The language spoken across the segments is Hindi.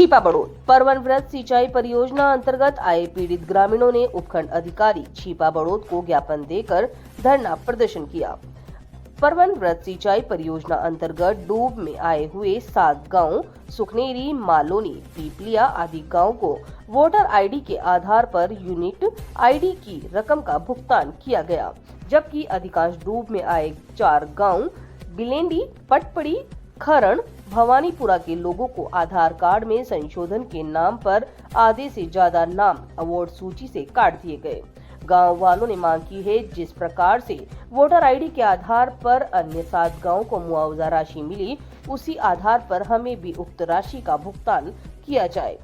छिपा बड़ौद परवन व्रत सिंचाई परियोजना अंतर्गत आए पीड़ित ग्रामीणों ने उपखंड अधिकारी छिपा बड़ौद को ज्ञापन देकर धरना प्रदर्शन किया। परवन व्रत सिंचाई परियोजना अंतर्गत डूब में आए हुए 7 गांव सुखनेरी, मालोनी, पीपलिया आदि गांव को वोटर आईडी के आधार पर यूनिट आईडी की रकम का भुगतान किया गया, जबकि अधिकांश डूब में आए 4 गांव बिलेंडी, पटपड़ी, खरण, भवानीपुरा के लोगों को आधार कार्ड में संशोधन के नाम पर आधे से ज्यादा नाम अवार्ड सूची से काट दिए गए। गांव वालों ने मांग की है जिस प्रकार से वोटर आईडी के आधार पर अन्य 7 गांवों को मुआवजा राशि मिली, उसी आधार पर हमें भी उक्त राशि का भुगतान किया जाए।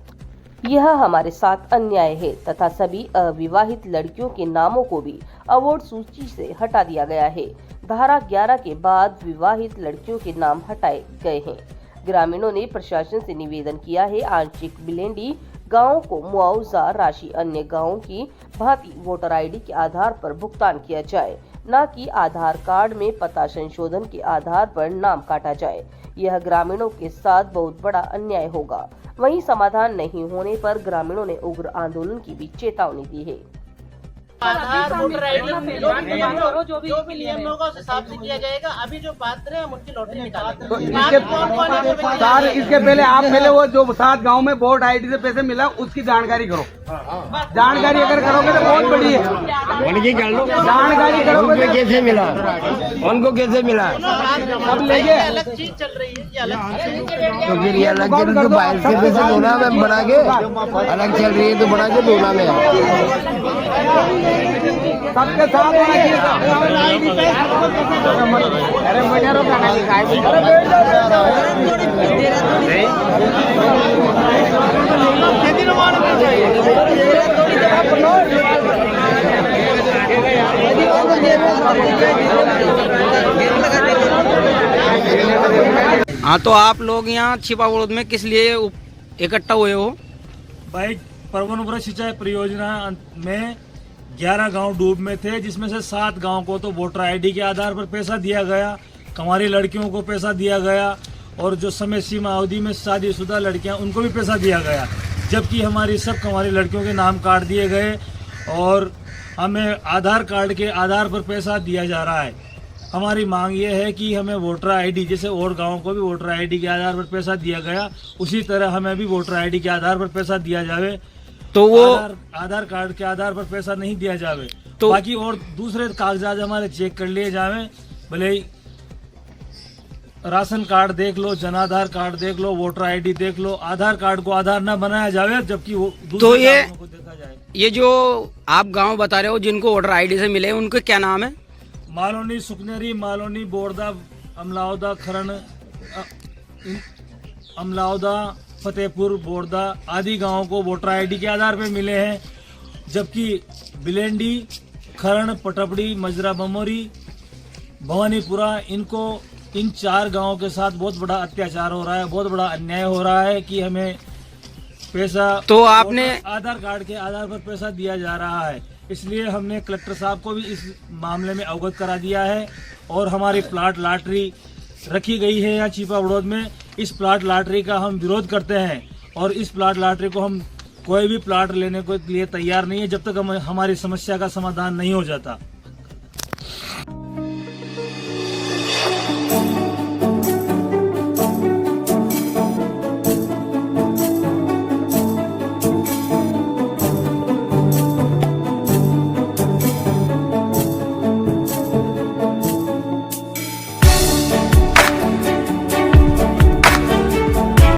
यह हमारे साथ अन्याय है तथा सभी अविवाहित लड़कियों के नामों को भी अवार्ड सूची से हटा दिया गया है। धारा 11 के बाद विवाहित लड़कियों के नाम हटाए गए हैं। ग्रामीणों ने प्रशासन से निवेदन किया है आंशिक बिलेंडी गांव को मुआवजा राशि अन्य गांवों की भांति वोटर आईडी के आधार पर भुगतान किया जाए, न कि आधार कार्ड में पता संशोधन के आधार पर नाम काटा जाए। यह ग्रामीणों के साथ बहुत बड़ा अन्याय होगा। वहीं समाधान नहीं होने पर ग्रामीणों ने उग्र आंदोलन की भी चेतावनी दी है। आधार वोटर आईडी जो भी नियम होगा उस हिसाब से किया जाएगा। अभी जो बात रहे हम उनकी लॉटरी निकालेंगे। तो इसके पहले आप पहले वो जो 7 गांव में वोट आईडी से पैसे मिला उसकी जानकारी करो। जानकारी अगर करोगे तो बहुत बड़ी है। जानकारी करोगे कैसे मिला, उनको कैसे मिला, अब लेके अलग चीज चल रही है, ये अलग चीज तो फिर ये अलग चीज तो बाहर से पैसे दोना में बना के अलग चल रही है तो बना के दोना में सबके साथ हाँ, तो आप लोग यहाँ छिपा बड़ौद में किस लिए इकट्ठा हुए हो? भाई, परवन व्रत सिंचाई परियोजना में 11 गांव डूब में थे, जिसमें से 7 गांव को तो वोटर आईडी के आधार पर पैसा दिया गया, कुंवारी लड़कियों को पैसा दिया गया और जो समय सीमा अवधि में शादीशुदा लड़कियां उनको भी पैसा दिया गया, जबकि हमारी सब कुंवारी लड़कियों के नाम काट दिए गए और हमें आधार कार्ड के आधार पर पैसा दिया जा रहा है। हमारी मांग ये है कि हमें वोटर आईडी, जैसे और गाँव को भी वोटर आईडी के आधार पर पैसा दिया गया, उसी तरह हमें भी वोटर आईडी के आधार पर पैसा दिया जावे। तो वो आधार कार्ड के आधार पर पैसा नहीं दिया जावे, तो बाकी और दूसरे कागजात हमारे चेक कर लिए जावे। भले ही राशन कार्ड देख लो, जन आधार कार्ड देख लो, वोटर आईडी देख लो, आधार कार्ड को आधार न बनाया जावे, जबकि वो तो कारणों को देखा जाए। ये जो आप गांव बता रहे हो जिनको वोटर आईडी से मिले, उनके क्या नाम है? मालोनी, सुखनेरी, मालोनी, बोरदा, अमलावदा, खरण, अमलावदा, फतेहपुर, बोरदा आदि गांवों को वोटर आईडी के आधार पर मिले हैं, जबकि बिलेंडी, खरण, पटपड़ी, मजरा, बमोरी, भवानीपुरा, इन 4 गांवों के साथ बहुत बड़ा अत्याचार हो रहा है, बहुत बड़ा अन्याय हो रहा है कि हमें पैसा तो आपने आधार कार्ड के आधार पर पैसा दिया जा रहा है। इसलिए हमने कलेक्टर साहब को भी इस मामले में अवगत करा दिया है और हमारी प्लाट लॉटरी रखी गई है यहाँ छिपा बड़ौद में। इस प्लाट लॉटरी का हम विरोध करते हैं और इस प्लाट लॉटरी को हम कोई भी प्लाट लेने के लिए तैयार नहीं है जब तक हमारी समस्या का समाधान नहीं हो जाता।